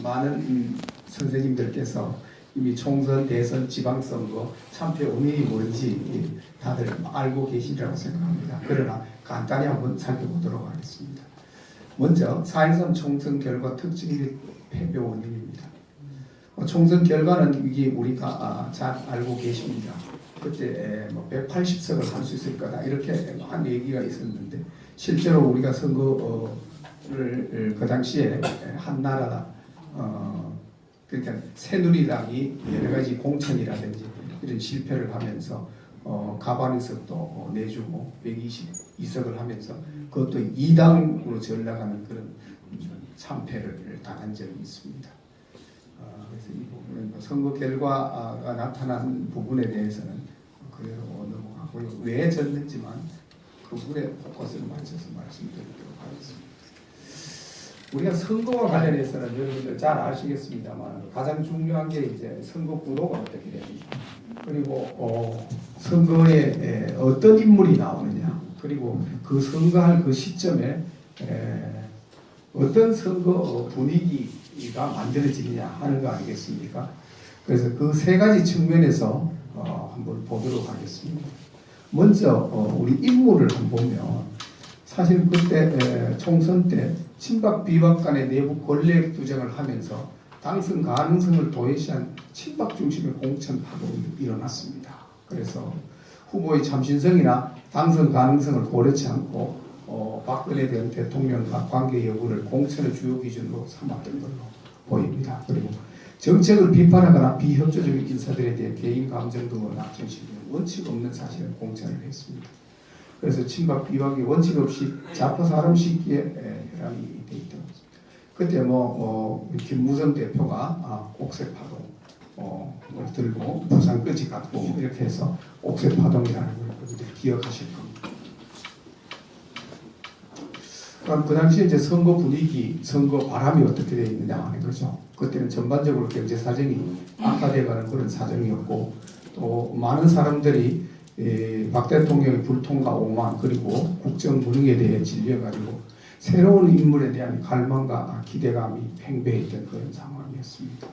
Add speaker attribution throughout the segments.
Speaker 1: 많은 선생님들께서 이미 총선, 대선, 지방선거 참패 원인이 뭔지 다들 알고 계시리라고 생각합니다. 그러나 간단히 한번 살펴보도록 하겠습니다. 먼저 4.13 총선 결과 특징이 패배 원인입니다. 총선 결과는 이게 우리가 잘 알고 계십니다. 그때 180석을 할 수 있을 거다 이렇게 한 얘기가 있었는데 실제로 우리가 선거를 그 당시에 한나라 그러니까 새누리당이 여러 가지 공천이라든지 이런 실패를 하면서 가반의석도 내주고 122석을 하면서 그것도 2당으로 전락하는 그런 참패를 당한 적이 있습니다. 그래서 이 부분은 선거 결과가 나타난 부분에 대해서는 그대로 넘어가고요. 왜 졌는지만 그 부분에 포커스를 맞춰서 말씀드리도록 하겠습니다. 우리가 선거와 관련해서는 여러분들 잘 아시겠습니다만 가장 중요한 게 이제 선거 구도가 어떻게 됩니까? 그리고 선거에 어떤 인물이 나오느냐, 그리고 그 선거할 그 시점에 어떤 선거 분위기가 만들어지느냐 하는 거 아니겠습니까? 그래서 그 세 가지 측면에서 한번 보도록 하겠습니다. 먼저 우리 인물을 한번 보면 사실 그때 총선 때 친박 비박 간의 내부 권력 투쟁을 하면서 당선 가능성을 도외시한 친박 중심의 공천 파동이 일어났습니다. 그래서 후보의 참신성이나 당선 가능성을 고려치 않고 박근혜 전 대통령과 관계 여부를 공천의 주요 기준으로 삼았던 걸로 보입니다. 그리고 정책을 비판하거나 비협조적인 인사들에 대해 개인 감정 등을 낙천시키는 원칙 없는 사실은 공천을 했습니다. 그래서 친박 비박이 원칙 없이 좌파 사람 싣기에 혈안이 돼 있던 것입니다. 그때 김무성 대표가 옥새 파동 들고 부산 끄지 갖고 이렇게 해서 옥새 파동이라는 걸 여러분들이 기억하실 겁니다. 그럼 그 당시에 이제 선거 분위기, 선거 바람이 어떻게 되어 있느냐 하는 거죠. 그때는 전반적으로 경제 사정이 악화되어가는 그런 사정이었고 또 많은 사람들이 박 대통령의 불통과 오만 그리고 국정 무능에 대해 질려가지고 새로운 인물에 대한 갈망과 기대감이 팽배했던 그런 상황이었습니다.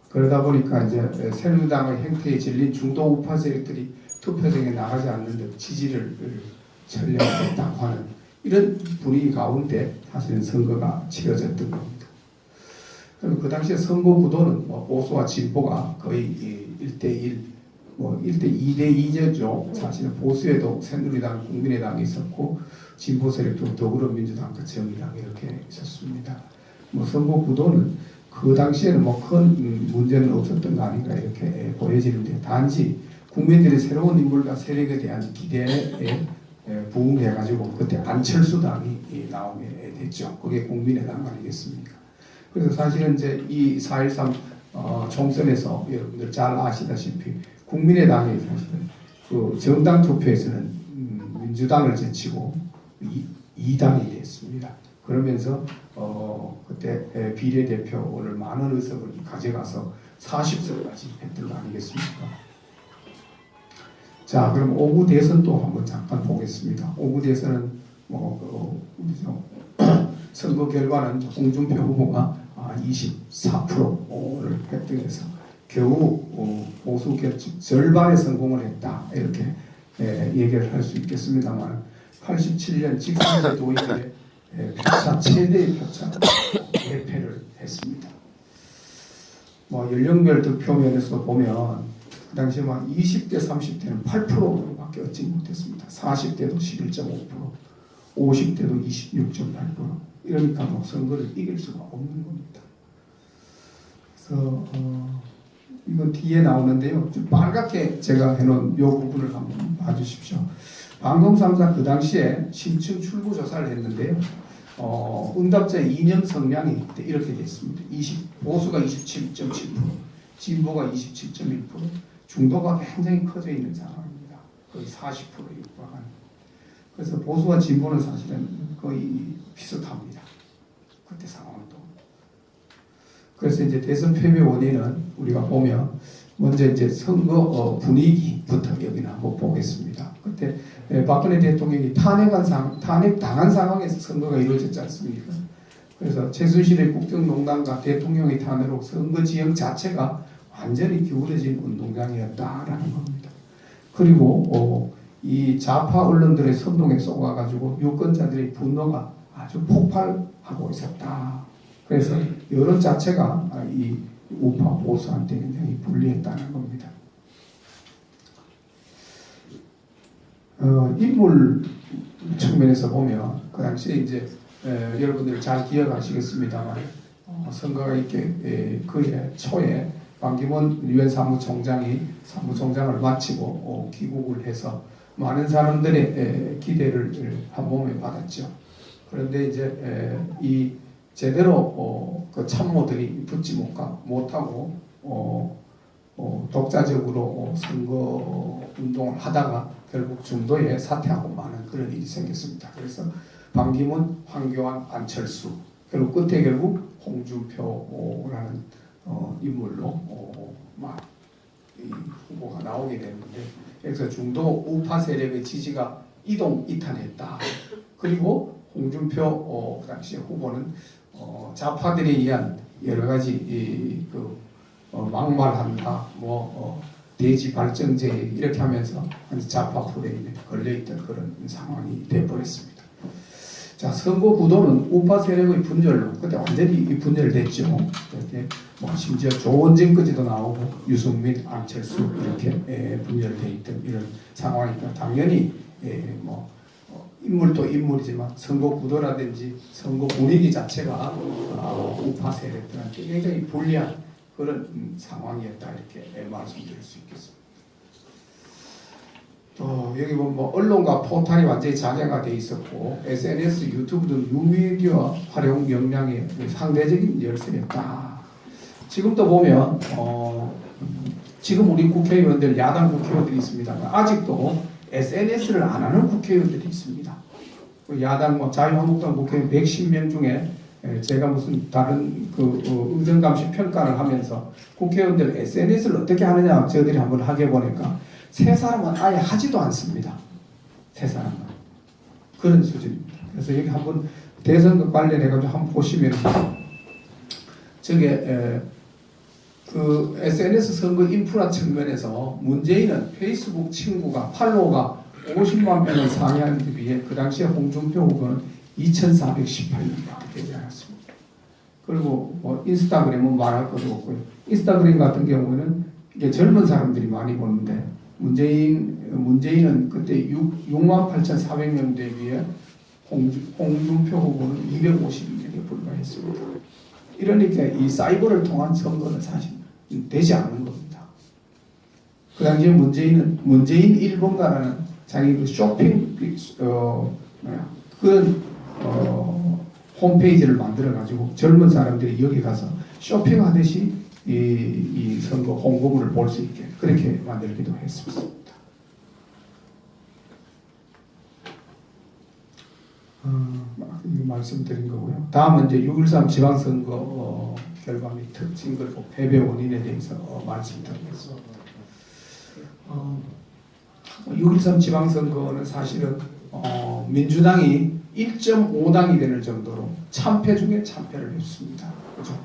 Speaker 1: 그러다 보니까 이제 새누리당의 행태에 질린 중도 우파 세력들이 투표장에 나가지 않는 듯 지지를 철량했다고 하는 이런 분위기 가운데 사실은 선거가 치러졌던 겁니다. 그럼 그 당시에 선거 구도는 보수와 진보가 거의 1대1 1대2죠. 사실은 보수에도 새누리당, 국민의당이 있었고 진보 세력도 더불어민주당과 정의당 이렇게 있었습니다. 선거 구도는 그 당시에는 큰 문제는 없었던 거 아닌가 이렇게 보여지는데 단지 국민들의 새로운 인물과 세력에 대한 기대에 부응해가지고 그때 안철수당이 나오게 됐죠. 그게 국민의당 아니겠습니까? 그래서 사실은 이제 이 4.13 총선에서 여러분들 잘 아시다시피 국민의당이 사실은 그 정당 투표에서는 민주당을 제치고 2당이 됐습니다. 그러면서 그때 비례대표를 많은 의석을 가져가서 40석까지 했던 거 아니겠습니까? 자, 그럼 5구 대선도 한번 잠깐 보겠습니다. 5구 대선은 선거 결과는 홍준표 후보가 24%를 획득해서 겨우 보수 결집 절반의 성공을 했다 이렇게 얘기를 할 수 있겠습니다만 87년 직선제 도입에 표차 최대의 표차 대패를 했습니다. 연령별 득표면에서 보면 그 당시에 20대 30대는 8%밖에 얻지 못했습니다. 40대도 11.5%, 50대도 26.8%. 이러니까 선거를 이길 수가 없는 겁니다. 그래서 이건 뒤에 나오는데요. 좀 빨갛게 제가 해놓은 이 부분을 한번 봐주십시오. 방송 3사 그 당시에 심층 출구 조사를 했는데요. 응답자의 이념 성향이 이렇게 됐습니다. 보수가 27.7%, 진보가 27.1%, 중도가 굉장히 커져 있는 상황입니다. 거의 40%에 육박하는. 그래서 보수와 진보는 사실은 거의 비슷합니다. 그때 상황도. 그래서 이제 대선 패배 원인은 우리가 보면 먼저 이제 선거 분위기부터 여기는 한번 보겠습니다. 그때 박근혜 대통령이 탄핵당한 상황에서 선거가 이루어졌지 않습니까? 그래서 최순실의 국정농단과 대통령의 탄핵으로 선거 지형 자체가 완전히 기울어진 운동장이었다라는 겁니다. 그리고 이 좌파 언론들의 선동에 속아가지고 유권자들의 분노가 아주 폭발하고 있었다. 그래서 여론 자체가 이 우파 보수한테 굉장히 불리했다는 겁니다. 인물 측면에서 보면 그 당시에 이제 여러분들 잘 기억하시겠습니다만 선거가 있게 그해 초에 반기문 유엔 사무총장이 사무총장을 마치고 귀국을 해서 많은 사람들의 기대를 한 몸에 받았죠. 그런데 이제 이 제대로 그 참모들이 붙지 못하고 독자적으로 선거 운동을 하다가 결국 중도에 사퇴하고 마는 그런 일이 생겼습니다. 그래서 반기문, 황교안, 안철수 결국 홍준표라는 인물로 이 후보가 나오게 되는데, 그래서 중도 우파 세력의 지지가 이탈했다. 그리고 홍준표 그 당시 후보는 좌파들에 의한 여러 가지 막말한다, 대지 발정제 이렇게 하면서 좌파 프레임에 걸려있던 그런 상황이 되어버렸습니다. 자, 선거 구도는 우파 세력의 분열로 그때 완전히 분열됐죠. 그때 심지어 조원진까지도 나오고 유승민, 안철수 이렇게 분열돼 있던 이런 상황이니까 당연히 인물도 인물이지만 선거 구도라든지 선거 분위기 자체가 우파 세력들한테 굉장히 불리한 그런 상황이었다 이렇게 말씀드릴 수 있겠습니다. 여기 보면 언론과 포탈이 완전히 장애가 돼 있었고 SNS, 유튜브 등 뉴미디어 활용 역량이 상대적인 열세였다. 지금도 보면 지금 우리 국회의원들 야당 국회의원들이 있습니다만 아직도 SNS를 안 하는 국회의원들이 있습니다. 야당 자유한국당 국회의원 110명 중에 제가 무슨 다른 의정감시 평가를 하면서 국회의원들 SNS를 어떻게 하느냐 저희들이 한번 하게 보니까 세 사람은 아예 하지도 않습니다. 세 사람은 그런 수준입니다. 그래서 여기 한번 대선과 관련해가지고 한번 보시면 저게 그 SNS 선거 인프라 측면에서 문재인은 페이스북 친구가 팔로워가 50만 명을 상회하는 데 비해 그 당시에 홍준표 후보는 2,418명밖에 되지 않았습니다. 그리고 인스타그램은 말할 것도 없고요. 인스타그램 같은 경우는 이게 젊은 사람들이 많이 보는데 문재인은 그때 68,400명대에 비해 홍준표 후보는 250명에 불과했습니다. 이러니까 이 사이버를 통한 선거는 사실 되지 않는 겁니다. 그 당시에 문재인 1번가라는 자기 그 쇼핑 그런 홈페이지를 만들어 가지고 젊은 사람들이 여기 가서 쇼핑하듯이 이 선거 홍보물을 볼 수 있게 그렇게 만들기도 했습니다. 말씀드린 거고요. 다음은 이제 6.13 지방선거 결과 및 특징 그리고 패배 원인에 대해서 말씀드리겠습니다. 6.13 지방선거는 사실은 민주당이 1.5당이 되는 정도로 참패 중에 참패를 했습니다. 그렇죠?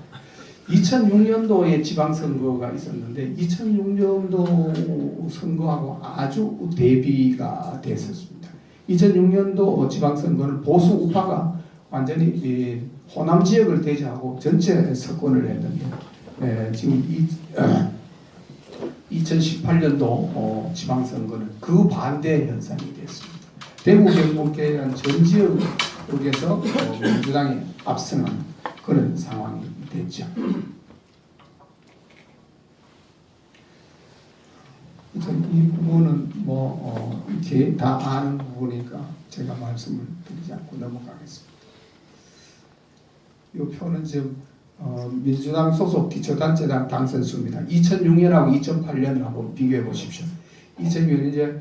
Speaker 1: 2006년도에 지방선거가 있었는데 2006년도 선거하고 아주 대비가 됐었습니다. 2006년도 지방선거는 보수 우파가 완전히 호남 지역을 대지하고 전체 석권을 했는데 지금 2018년도 지방선거는 그 반대 현상이 됐습니다. 대구 경북계란 전 지역에서 민주당이 앞서는 그런 상황이 됐죠. 이 부분은 이렇게 다 아는 부분이니까 제가 말씀을 드리지 않고 넘어가겠습니다. 이 표는 지금 민주당 소속 기초단체당 당선 수입니다. 2006년하고 2008년을 한번 비교해 보십시오. 2006년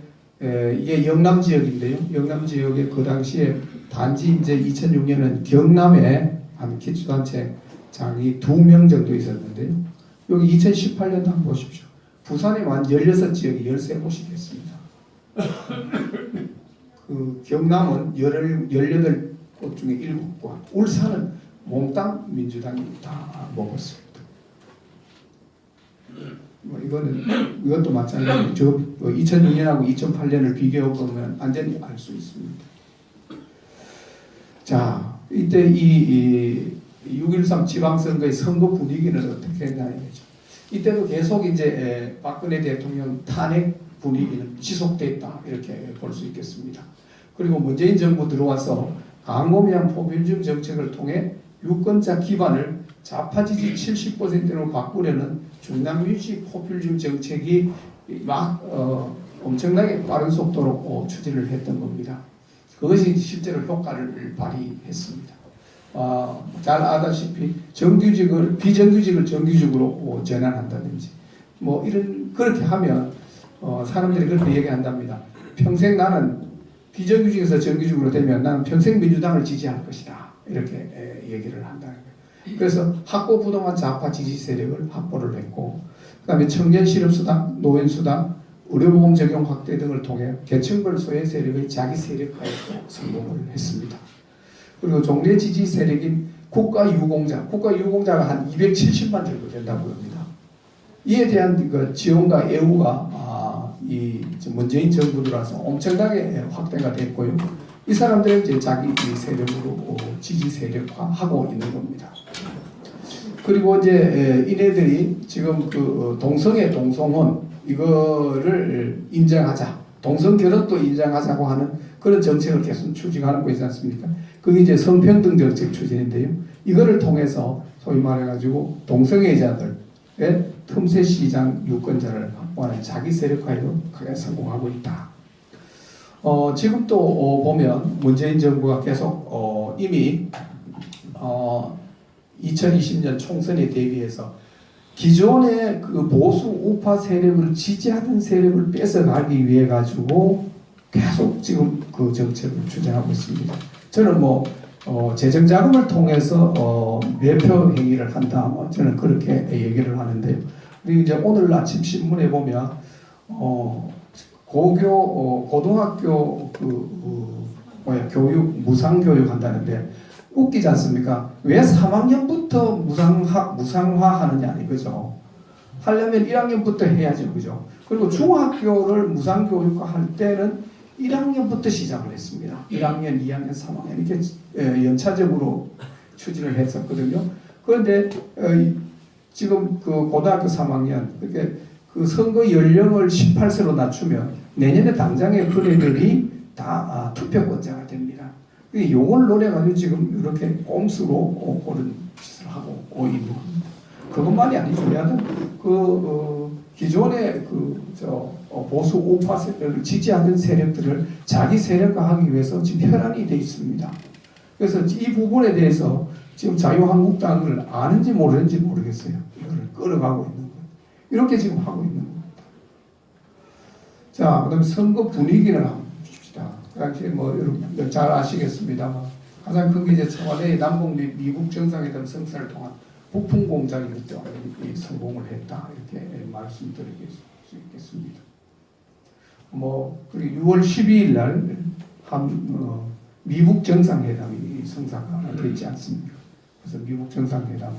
Speaker 1: 이게 영남 지역인데요. 영남 지역에 그 당시에 단지 이제 2006년은 경남에 한 기초단체장이 2명 정도 있었는데요. 여기 2018년도 한번 보십시오. 부산에 한 16지역이 13곳이 됐습니다. 그 경남은 18곳 중에 7곳, 울산은 몽땅 민주당이 다 먹었습니다. 뭐 이것도 마찬가지로 2006년하고 2008년을 비교해 보면 완전히 알 수 있습니다. 자, 이때 이 6.13 지방선거의 선거 분위기는 어떻게 했냐면요. 이때도 계속 이제 박근혜 대통령 탄핵 분위기는 지속됐다 이렇게 볼 수 있겠습니다. 그리고 문재인 정부 들어와서 강공량 포퓰리즘 정책을 통해 유권자 기반을 좌파 지지 70%로 바꾸려는 중남유지 포퓰리즘 정책이 막 엄청나게 빠른 속도로 추진을 했던 겁니다. 그것이 실제로 효과를 발휘했습니다. 잘 아다시피 정규직을 비정규직을 정규직으로 전환한다든지 뭐 이런 그렇게 하면 사람들이 그렇게 얘기한답니다. 평생 나는 비정규직에서 정규직으로 되면 나는 평생 민주당을 지지할 것이다 이렇게 얘기를 한다는 거예요. 그래서 확고부동한 좌파 지지 세력을 확보를 했고, 그다음에 청년 실업수당, 노인수당, 의료보험 적용 확대 등을 통해 계층별 소외 세력의 자기 세력화에 성공을 했습니다. 그리고 종래 지지 세력인 국가유공자가 한 270만 정도 된다고 합니다. 이에 대한 그 지원과 애우가 이 문재인 정부 들어와서 엄청나게 확대가 됐고요. 이 사람들은 이제 자기 세력으로 지지 세력화하고 있는 겁니다. 그리고 이제 이네들이 지금 그 동성애 동성혼 이거를 인정하자, 동성 결혼도 인정하자고 하는 그런 정책을 계속 추진하는 거 있지 않습니까? 그게 이제 성평등 정책 추진인데요. 이거를 통해서 소위 말해가지고 동성애자들의 틈새 시장 유권자를 확보하는 자기 세력화에도 크게 성공하고 있다. 지금도 보면 문재인 정부가 계속 이미 2020년 총선에 대비해서 기존의 그 보수 우파 세력을 지지하던 세력을 뺏어가기 위해 가지고 계속 지금 그 정책을 추진하고 있습니다. 저는 뭐 재정 자금을 통해서 매표 행위를 한다. 저는 그렇게 얘기를 하는데요. 그리고 이제 오늘 아침 신문에 보면 고등학교 교육 무상 교육 한다는데 웃기지 않습니까? 왜 3학년부터 무상화하느냐 이거죠. 하려면 1학년부터 해야죠, 그죠? 그리고 중학교를 무상 교육화할 때는 1학년부터 시작을 했습니다. 1학년, 2학년, 3학년 이렇게 연차적으로 추진을 했었거든요. 그런데 지금 그 고등학교 3학년 그 선거 연령을 18세로 낮추면 내년에 당장에 그네들이 다 투표권자가 됩니다. 요걸 노려가지고 지금 이렇게 꼼수로 그런 짓을 하고 있는 겁니다. 그것만이 아니죠. 기존의 보수 우파 세력을 지지하는 세력들을 자기 세력화하기 위해서 지금 혈안이 되어 있습니다. 그래서 이 부분에 대해서 지금 자유한국당을 아는지 모르는지 모르겠어요. 이거를 끌어가고 있는 거예요. 이렇게 지금 하고 있는 겁니다. 자, 그다음에 선거 분위기를 한번 봅시다. 당시 뭐 여러분 잘 아시겠습니다만 가장 큰 게 이제 청와대의 남북 및 미국 정상회담 성사를 통한 부품 공작이 그때 성공을 했다 이렇게 말씀드릴 수 있겠습니다. 그리고 6월 12일 날 미국 정상회담이 성사가 되지 않습니까? 그래서 미국 정상회담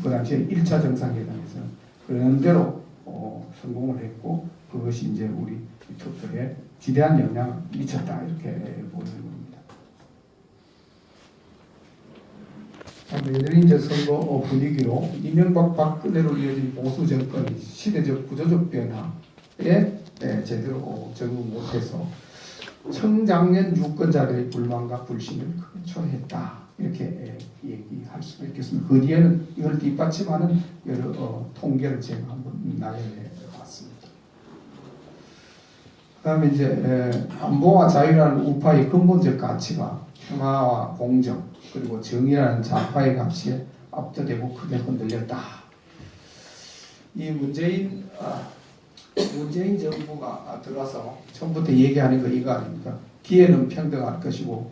Speaker 1: 그 당시에 1차 정상회담에서 그런 대로 성공을 했고 그것이 이제 우리 투표에 지대한 영향을 미쳤다 이렇게 보는 겁니다. 얘들이 이제 선거 분위기로 이명박 박근혜로 이어진 보수 정권의 시대적 구조적 변화에 제대로 적응 못해서 청장년 유권자들의 불만과 불신을 크게 초래했다 이렇게 얘기할 수가 있겠습니다. 그 뒤에는 이걸 뒷받침하는 여러 통계를 제가 한번 나열해 봤습니다. 그다음에 이제 안보와 자유라는 우파의 근본적 가치가 평화와 공정 그리고 정의라는 좌파의 가치에 압도되고 크게 흔들렸다. 이 문재인 정부가 들어와서 처음부터 얘기하는 거 이거 아닙니까? 기회는 평등할 것이고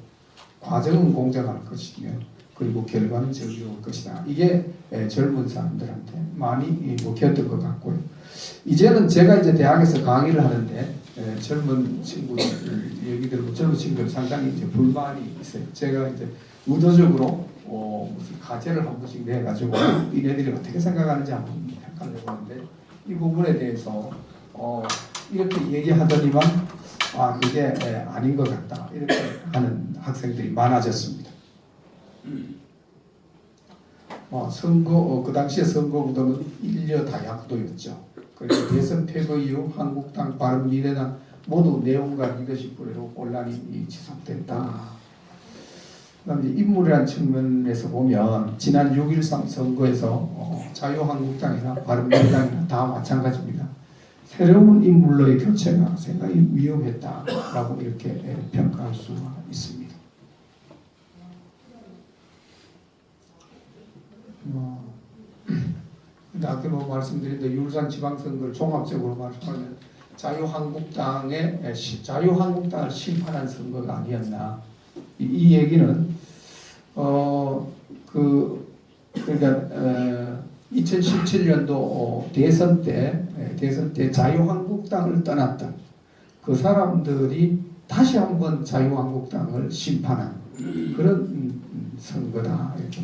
Speaker 1: 과정은 공정할 것이며 그리고 결과는 정의로울 것이다. 이게 젊은 사람들한테 많이 겼던 것 같고요. 이제는 제가 이제 대학에서 강의를 하는데 젊은 친구들 얘기 들고 젊은 친구들 상당히 이제 불만이 있어요. 제가 이제 의도적으로 무슨 과제를 한 번씩 내가지고 이네들이 어떻게 생각하는지 한번 평가하려고 하는데 이 부분에 대해서 이렇게 얘기하더니만 그게 아닌 것 같다 이렇게 하는 학생들이 많아졌습니다. 선거 그 당시에 선거구도는 일려 다야구도였죠. 그리고 대선 패배 이후 한국당, 바른미래당 모두 내용과 리더십 불에로 혼란이 지속됐다. 그다음에 인물이라는 측면에서 보면 지난 6.13 선거에서 자유한국당이나 바른미래당이나 다 마찬가지입니다. 새로운 인물로의 교체가 상당히 위험했다라고 이렇게 평가할 수가 있습니다. 아까 말씀드린 대 울산 지방선거를 종합적으로 말하면 자유한국당을 심판한 선거가 아니었나. 이 얘기는 그러니까 2017년도 대선 때 자유한국당을 떠났던 그 사람들이 다시 한번 자유한국당을 심판한 그런 선거다. 이렇게.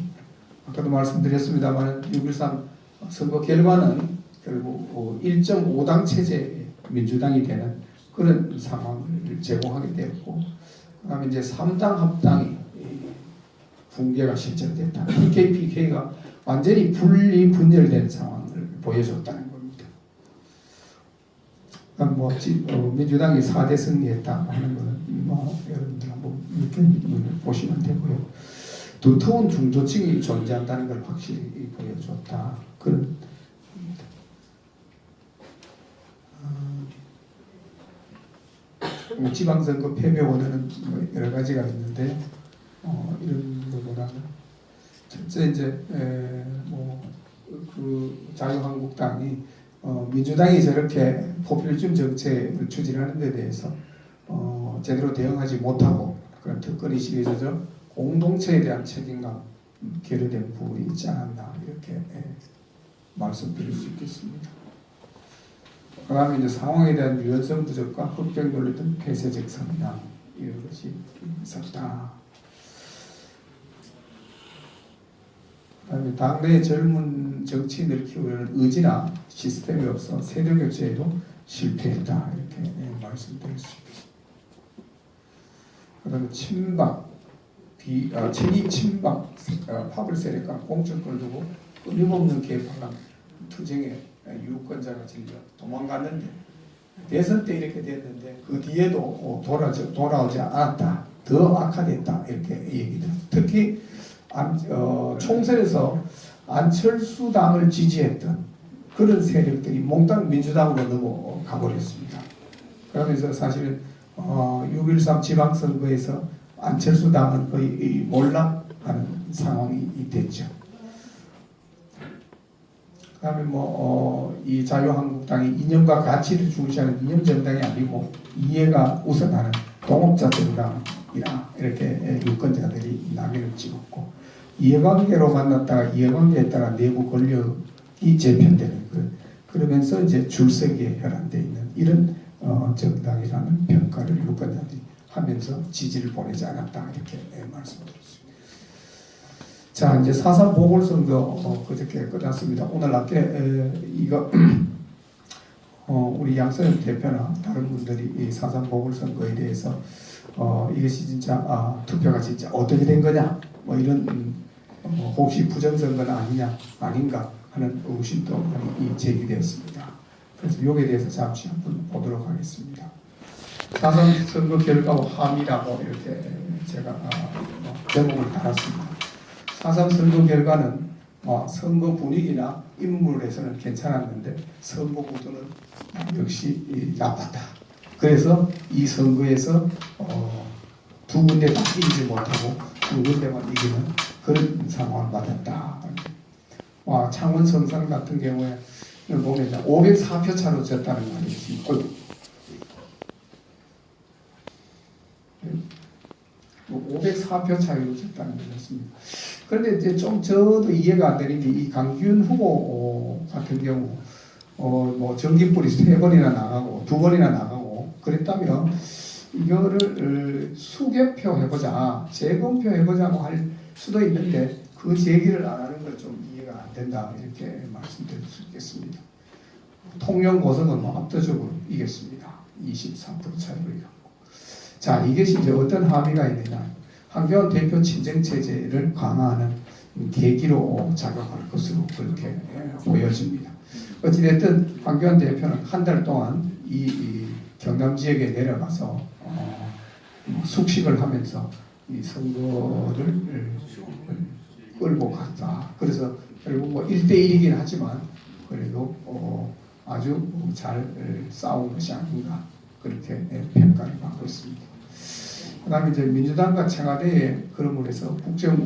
Speaker 1: 아까도 말씀드렸습니다만 6.13 선거 결과는 결국 1.5당 체제 민주당이 되는 그런 상황을 제공하게 되었고, 그다음에 이제 3당 합당이 붕괴가 실제됐다. PK가 완전히 분열된 상황을 보여줬다는 겁니다. 민주당이 4대 승리했다 하는 것은 여러분들 한번 이렇게 보시면 되고요. 두터운 중도층이 존재한다는 걸 확실히 보여줬다. 그런 지방선거 패배 원인은 여러 가지가 있는데 이런 것보다는 첫째 이제 그 자유한국당이 민주당이 저렇게 포퓰리즘 정책을 추진하는 데 대해서 제대로 대응하지 못하고 그런 특권이 심해져서 공동체에 대한 책임감 결여된 부분이 있지 않았나 이렇게 말씀드릴 수 있겠습니다. 그 다음에 이제 상황에 대한 유연성 부족과 흑백 논리 등 폐쇄적 성향 이런 것이 있었다. 그 다음에 당내의 젊은 정치인을 키우려는 의지나 시스템이 없어 세대 교체에도 실패했다 이렇게 말씀드릴 수 있겠습니다. 그 다음에 친박 파벌 세력과 공천권을 두고 끊임없는 개파랑 투쟁에 유권자가 질려 도망갔는데 대선 때 이렇게 됐는데 그 뒤에도 돌아오지 않았다. 더 악화됐다 이렇게 얘기들. 특히 총선에서 안철수 당을 지지했던 그런 세력들이 몽땅 민주당으로 넘어가 버렸습니다. 그러면서 사실은 6.13 지방선거에서 안철수 당은 거의 몰락하는 상황이 됐죠. 그다음에 이 자유한국당이 이념과 가치를 중시하는 이념 정당이 아니고 이해가 우선하는 동업자 정당이라 이렇게 유권자들이 낙인을 찍었고, 이해관계로 만났다가 이해관계에다가 내부 권력이 재편되는 그러면서 이제 줄서기에 혈안되어 있는 이런 정당이라는 평가를 유권자들이 하면서 지지를 보내지 않았다 이렇게 말씀드렸습니다. 자, 이제 4.3 보궐선거 그저께 끝났습니다. 오늘 낮게 이거 우리 양선영 대표나 다른 분들이 이 4.3 보궐선거에 대해서 이것이 진짜 투표가 진짜 어떻게 된 거냐 이런 혹시 부정선거는 아닌가 하는 의심도 많이 제기되었습니다. 그래서 여기에 대해서 잠시 한번 보도록 하겠습니다. 4.3 선거 결과와 함의라고 이렇게 제가 제목을 달았습니다. 4.3 선거 결과는 선거 분위기나 인물에서는 괜찮았는데 선거 구도는 역시 나빴다. 그래서 이 선거에서 두 군데 다 이기지 못하고 두 군데만 이기는 그런 상황을 맞았다. 창원 성산 같은 경우에 보면 504표 차로 졌다는 말이 있습니다. 504표 차이로 졌다는 것이었습니다. 그런데 이제 좀 저도 이해가 안 되는 게 이 강기훈 후보 같은 경우 전기불이 3번이나 나가고 2번이나 나가고 그랬다면 이거를 수개표 해보자, 재검표 해보자고 할 수도 있는데 그 제기를 안 하는 건 좀 이해가 안 된다 이렇게 말씀드릴 수 있겠습니다. 통영 고성은 뭐 압도적으로 이겼습니다. 23% 차이로 이겼고. 자, 이것이 이제 어떤 함의가 있느냐. 한교안 대표 친정 체제를 강화하는 계기로 작용할 것으로 그렇게 보여집니다. 어찌됐든 한교안 대표는 한 달 동안 이 경남 지역에 내려가서 숙식을 하면서 이 선거를 끌고 갔다. 그래서 결국 뭐 1대1이긴 하지만 그래도 아주 잘 싸운 것이 아닌가 그렇게 평가를 받고 있습니다. 그 다음에 이제 민주당과 청와대에 그러므로 해서 국정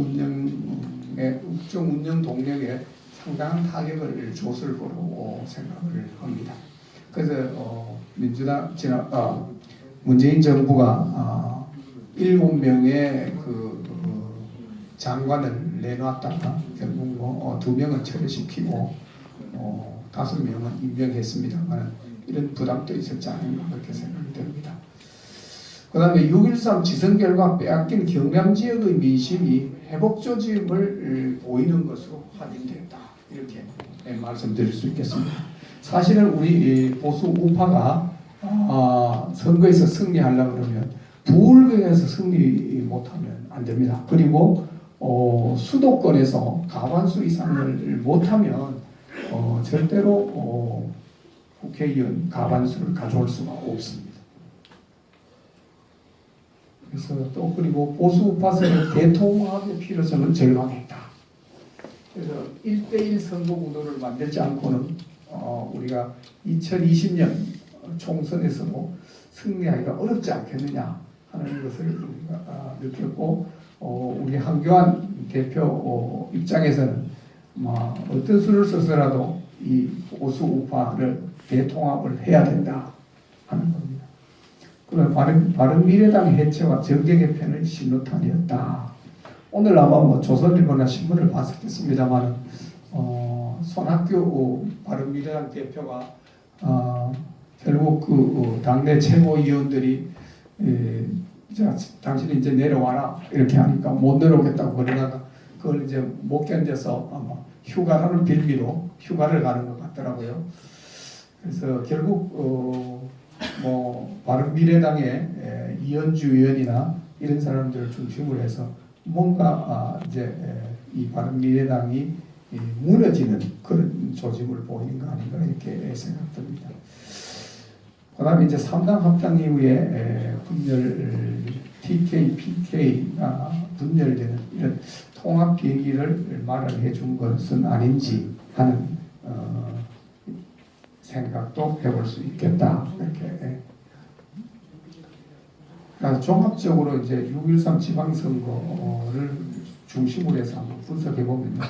Speaker 1: 운영 동력에 상당한 타격을 줬을 거로 생각을 합니다. 그래서 문재인 정부가 7명의 장관을 내놨다가 결국 뭐 2명은 철회시키고 5명은 임명했습니다만 이런 부담도 있었지 않은가 그렇게 생각이 됩니다. 그 다음에 6.13 지선 결과 빼앗긴 경남 지역의 민심이 회복 조짐을 보이는 것으로 확인된다. 이렇게 말씀드릴 수 있겠습니다. 사실은 우리 보수 우파가 선거에서 승리하려고 그러면 부울경에서 승리 못하면 안 됩니다. 그리고 수도권에서 과반수 이상을 못하면 절대로 국회의원 과반수를 가져올 수가 없습니다. 그래서 또 그리고 보수 우파서는 대통합의 필요성은 절감했다. 그래서 1대1 선거 구도를 만들지 않고는 우리가 2020년 총선에서도 승리하기가 어렵지 않겠느냐 하는 것을 우리가 느꼈고 우리 한교안 대표 입장에서는 어떤 수를 써서라도 이 보수 우파를 대통합을 해야 된다 하는 겁니다. 그러면 바른미래당 해체와 정계 개편의 신호탄이었다. 오늘 아마 뭐 조선일보나 신문을 봤었겠습니다만 손학규 바른미래당 대표가 결국 그 당내 최고위원들이 당신이 이제 내려와라 이렇게 하니까 못 내려오겠다고 그러다가 그걸 이제 못 견뎌서 아마 휴가라는 빌미로 휴가를 가는 것 같더라고요. 그래서 결국 뭐 바른미래당의 이현주 의원이나 이런 사람들을 중심으로 해서 뭔가 이제 이 바른미래당이 무너지는 그런 조짐을 보이는 거 아닌가 이렇게 생각됩니다. 그 다음에 이제 3당 합당 이후에 분열 TK, PK가 분열되는 이런 통합 계기를 마련해 준 것은 아닌지 하는 생각도 해볼 수 있겠다. 이렇게. 그러니까 종합적으로 이제 6.13 지방선거를 중심으로 해서 한번 분석해 보면요.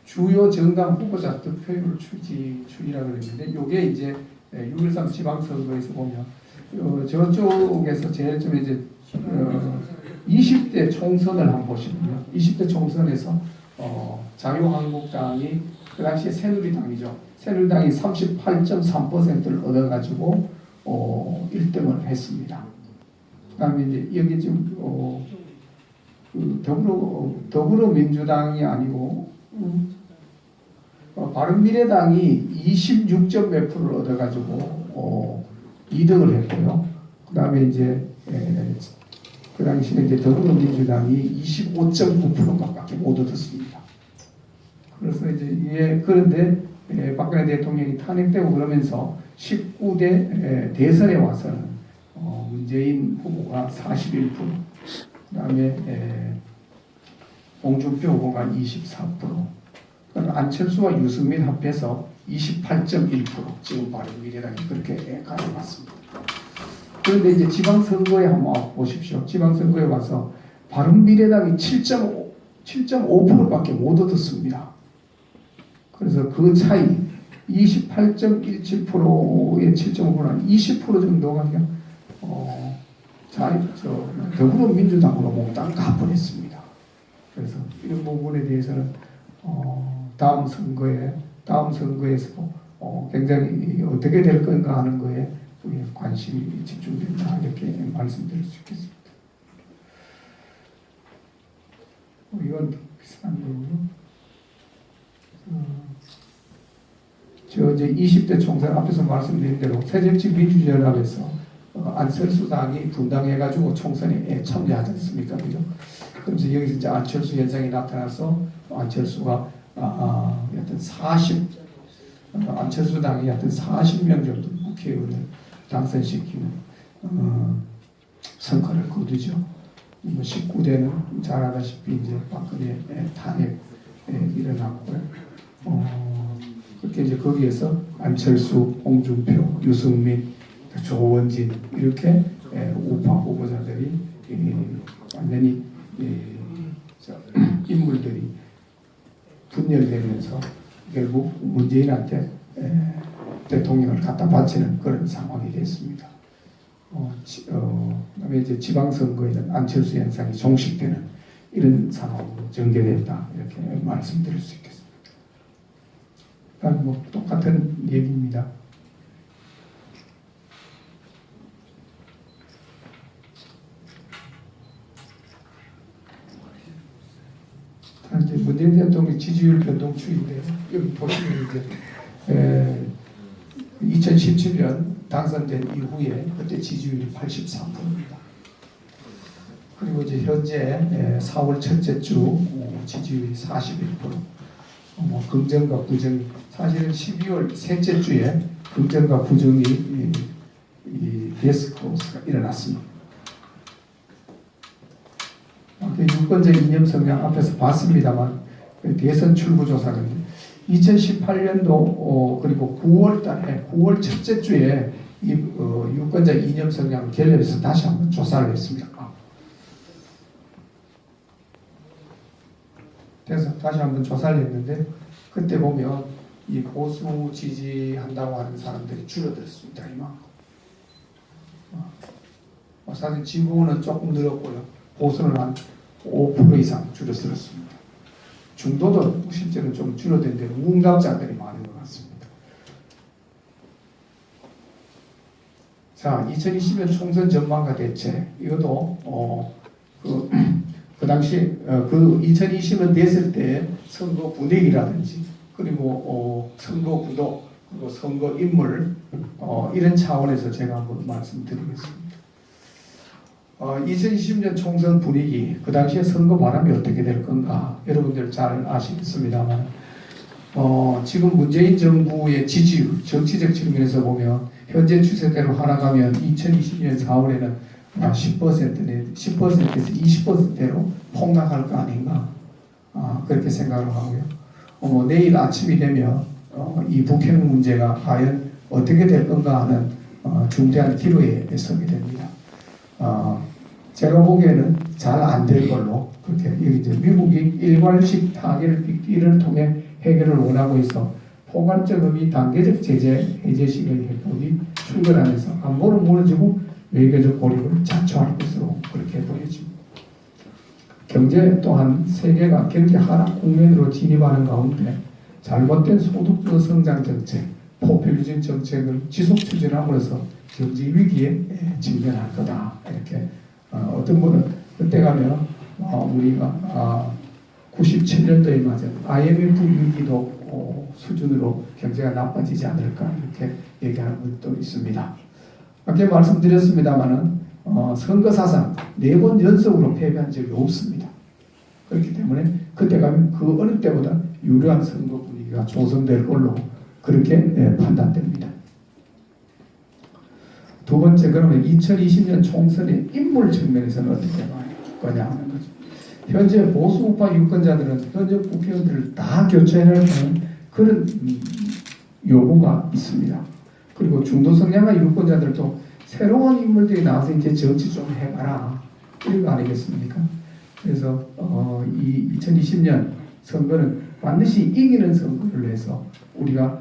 Speaker 1: 주요 정당 후보자 득표율 추이라고 그랬는데, 이게 이제 6.13 지방선거에서 보면 저쪽에서 제일 좀 이제 20대 총선을 한번 보시면요. 20대 총선에서 자유한국당이 그 당시에 새누리당이죠. 새누리당이 38.3%를 얻어가지고 1등을 했습니다. 그다음에 이제 여기 지금 그 더불어민주당이 아니고 바른미래당이 26점 몇 프로를 얻어가지고 2등을 했고요. 그다음에 이제 그 당시에 이제 더불어민주당이 25.9%밖에 못 얻었습니다. 그래서 이제 그런데 박근혜 대통령이 탄핵되고 그러면서 19대 대선에 와서는 문재인 후보가 41%, 그다음에 홍준표 후보가 24%, 안철수와 유승민 합해서 28.1% 지금 바른미래당이 그렇게 가져갔습니다. 그런데 이제 지방선거에 한번 보십시오. 지방선거에 와서 바른미래당이 7.5%밖에 못 얻었습니다. 그래서 그 차이 28.17%에 7.5%는 20% 정도가 그냥 더불어민주당으로 몽땅 가버렸습니다. 그래서 이런 부분에 대해서는 다음 선거에서 굉장히 어떻게 될 건가 하는 거에 관심이 집중된다 이렇게 말씀드릴 수 있겠습니다. 이건 비슷한 거고요. 저 이제 20대 총선 앞에서 말씀드린 대로 새정치민주연합에서 안철수 당이 분당해가지고 총선에 참여하지 않습니까? 그죠? 그래서 여기서 이제 안철수 현상이 나타나서 안철수가 여튼 안철수 당이 여튼 40명 정도 국회의원을 당선시키는 성과를 거두죠. 19대는 잘 알다시피 이제 박근혜 탄핵 일어났고요. 그렇게 이제 거기에서 안철수, 홍준표, 유승민, 조원진 이렇게 우파 후보자들이 완전히 인물들이 분열되면서 결국 문재인한테 대통령을 갖다 바치는 그런 상황이 됐습니다. 그다음에 이제 지방선거에는 안철수 현상이 종식되는 이런 상황으로 전개됐다 이렇게 말씀드릴 수 있겠습니다. 뭐 똑같은 얘기입니다. 이제 문재인 대통령 지지율 변동추인데 여기 보시면 이제 2017년 당선된 이후에 그때 지지율이 83%입니다. 그리고 이제 현재 4월 첫째 주 지지율이 41%. 뭐 긍정과 부정이 사실은 12월 셋째 주에 긍정과 부정이 이 데스크로스가 일어났습니다. 유권자 이념 성향 앞에서 봤습니다만 대선 출구 조사는 2018년도 그리고 9월 달에 9월 첫째 주에 이 유권자 이념 성향 갤럽에서 다시 한번 조사를 했습니다. 그래서 다시 한번 조사를 했는데 그때 보면 이 보수 지지한다고 하는 사람들이 줄어들었습니다. 이만큼. 사실 진보는 조금 늘었고요. 보수는 한 5% 이상 줄어들었습니다. 중도도 실제로 좀 줄어든 데는 무응답자들이 많은 것 같습니다. 자, 2020년 총선 전망과 대책 이것도 그 당시 그 2020년 됐을 때 선거 분위기라든지 그리고 선거 구도 그리고 선거 인물 이런 차원에서 제가 한번 말씀드리겠습니다. 2020년 총선 분위기 그 당시에 선거 바람이 어떻게 될 건가 여러분들 잘 아시겠습니다만 지금 문재인 정부의 지지율 정치적 측면에서 보면 현재 추세대로 하나가면 2020년 4월에는 10%에서 20%대로 폭락할 거 아닌가 그렇게 생각을 하고요. 내일 아침이 되면 이 북핵 문제가 과연 어떻게 될 건가 하는 중대한 기로에 서게 됩니다. 제가 보기에는 잘 안 될 걸로 그렇게 이제 미국이 일괄식 타결 빅딜을 통해 해결을 원하고 있어 포괄적 의미 단계적 제재 해제식의 해법이 출근하면서 안보는 무너지고 외교적 고립을 자초할 것으로 그렇게 보여집니다. 경제 또한 세계가 경제 하락 국면으로 진입하는 가운데 잘못된 소득주 성장 정책, 포퓰리즘 정책을 지속 추진함으로써 경제 위기에 직면할 거다. 이렇게 어떤 분은 그때 가면 우리가 97년도에 맞은 IMF 위기도 수준으로 경제가 나빠지지 않을까 이렇게 얘기하는 분도 있습니다. 아까 말씀드렸습니다만은 선거 사상 4번 연속으로 패배한 적이 없습니다. 그렇기 때문에 그때 가면 그 어느 때보다 유리한 선거 분위기가 조성될 걸로 그렇게 판단됩니다. 두 번째 그러면 2020년 총선의 인물 측면에서는 어떻게 봐야 거냐 하는 거죠. 현재 보수 우파 유권자들은 현재 국회의원들을 다 교체해야 하는 그런 요구가 있습니다. 그리고 중도 성향의 유권자들도 새로운 인물들이 나와서 이제 정치 좀 해봐라 이런 거 아니겠습니까? 그래서 이 2020년 선거는 반드시 이기는 선거를 해서 우리가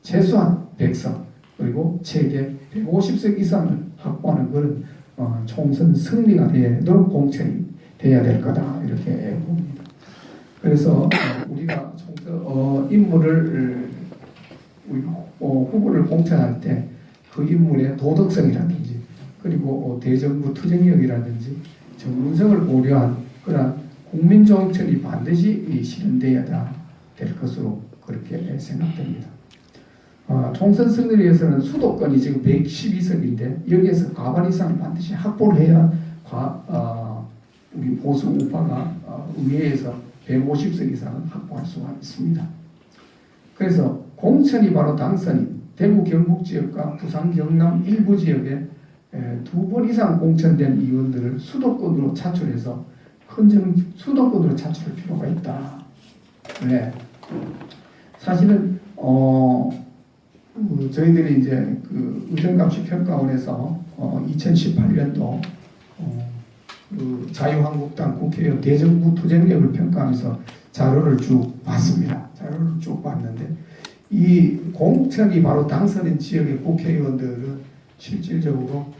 Speaker 1: 최소한 100석 그리고 최대 150석 이상을 확보하는 그런 총선 승리가 되도록 공천이 돼야 될 거다 이렇게 봅니다. 그래서 우리가 총선 인물을 후보를 공천할 때 그 인물의 도덕성이라든지 그리고 대정부 투쟁력이라든지 전문성을 고려한 그런 국민정책이 반드시 실현돼야 될 것으로 그렇게 생각됩니다. 총선 승리를 위해서는 수도권이 지금 112석인데 여기에서 과반 이상을 반드시 확보를 해야 우리 보수 우파가 의회에서 150석 이상을 확보할 수가 있습니다. 그래서 공천이 바로 당선인 대구 경북 지역과 부산 경남 일부 지역에 2번 이상 공천된 의원들을 수도권으로 차출해서 수도권으로 차출할 필요가 있다. 네. 사실은 저희들이 이제 그 의정감시 평가원에서 2018년도 그 자유한국당 국회의원 대정부 투쟁력을 평가하면서 자료를 쭉 봤습니다. 자료를 쭉 봤는데 이 공천이 바로 당선인 지역의 국회의원들은 실질적으로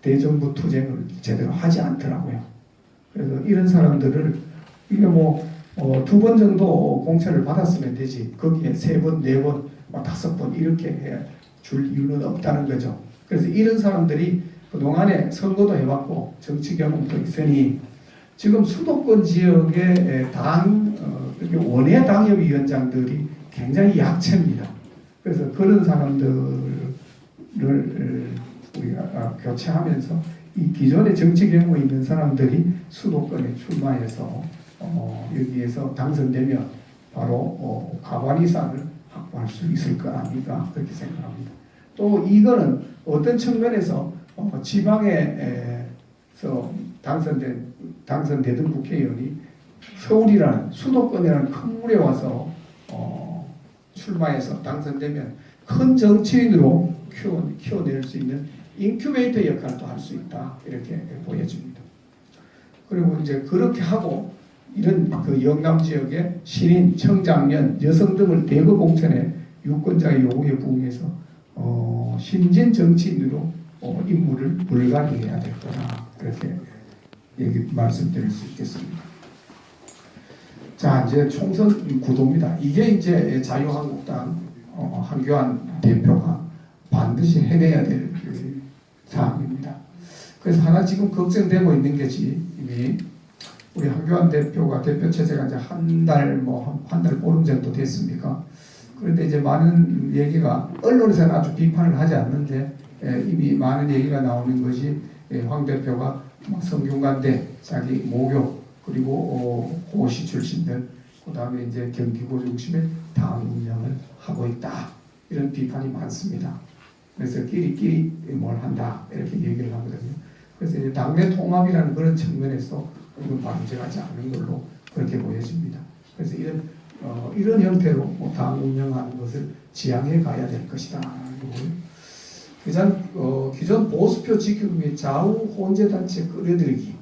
Speaker 1: 대정부 투쟁을 제대로 하지 않더라고요. 그래서 이런 사람들을 이게 뭐 2번 정도 공천을 받았으면 되지 거기에 3번, 4번, 5번 이렇게 줄 이유는 없다는 거죠. 그래서 이런 사람들이 그동안에 선거도 해봤고 정치 경험도 있으니 지금 수도권 지역의 원외 당협위원장들이 굉장히 약체입니다. 그래서 그런 사람들을 우리가 교체하면서 이 기존의 정치 경험이 있는 사람들이 수도권에 출마해서 여기에서 당선되면 바로 과반 이상을 확보할 수 있을 거 아닌가 그렇게 생각합니다. 또 이거는 어떤 측면에서 지방에서 당선되던 국회의원이 서울이라는 수도권이라는 큰 물에 와서 출마해서 당선되면 큰 정치인으로 키워낼 수 있는 인큐베이터 역할도 할 수 있다 이렇게 보여집니다. 그리고 이제 그렇게 하고 이런 그 영남 지역의 신인, 청장년, 여성 등을 대거 공천해 유권자의 요구에 부응해서 신진 정치인으로 임무를 물갈이 해야 될 거다 그렇게 말씀드릴 수 있겠습니다. 자 이제 총선 구도입니다. 이게 이제 자유한국당 한교안 대표가 반드시 해내야 될 사항입니다. 그래서 하나 지금 걱정되고 있는 것이 이미 우리 한교안 대표가 대표 체제가 이제 한 달 보름 정도 됐습니까? 그런데 이제 많은 얘기가 언론에서는 아주 비판을 하지 않는데 이미 많은 얘기가 나오는 것이 황 대표가 성균관대 자기 모교 그리고 고시 출신들 그 다음에 이제 경기고 중심의 당 운영을 하고 있다 이런 비판이 많습니다. 그래서 끼리끼리 뭘 한다 이렇게 얘기를 하거든요. 그래서 이제 당내 통합이라는 그런 측면에서 반증하지 않는 걸로 그렇게 보여집니다. 그래서 이런 형태로 당 운영하는 것을 지향해 가야 될 것이다. 기존 보수표 지키기 위해 좌우 혼재단체 끌어들이기